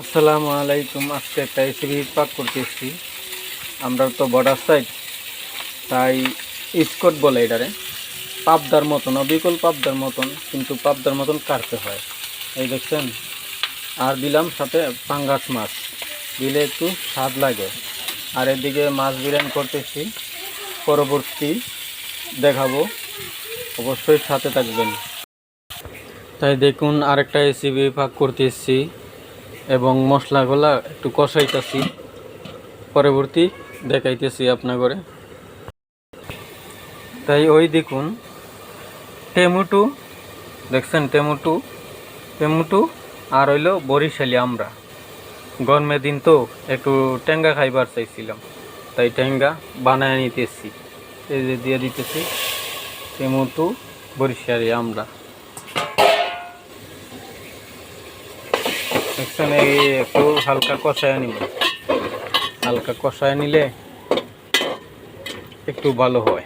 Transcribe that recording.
আসসালামু আলাইকুম। আজকে একটা রেসিপি পাক করতেছি। আমরা তো বর্ডার সাইড, তাই স্কট বলে এটারে। পাবদার মতন, অবিকল পাবদার মতন, কিন্তু পাবদার মতন কাটতে হয়। এই দেখছেন। আর দিলাম সাথে পাঙ্গাস মাছ, দিলে একটু স্বাদ লাগে। আর এদিকে মাছ বিরিয়ানি করতেছি, পরবর্তী দেখাবো, অবশ্যই সাথে থাকবেন। তাই দেখুন, আরেকটা রেসিপি পাক করতেছি এবং মশলাগুলা একটু কষাইতেছি, পরবর্তী দেখাইতেছি আপনার করে। তাই ওই দেখুন, টমেটো দেখছেন, টমেটো আর হইলো বরিশালি আমরা। গরমের দিন তো একটু টেঙ্গা খাইবার চাইছিলাম, তাই টেঙ্গা বানায় নিতেছি। এই যে দিয়ে দিতেছি টমেটো, বরিশালি আমরা। দেখছেন, এই একটু হালকা কষায় নিব। হালকা কষায় নিলে একটু ভালো হয়।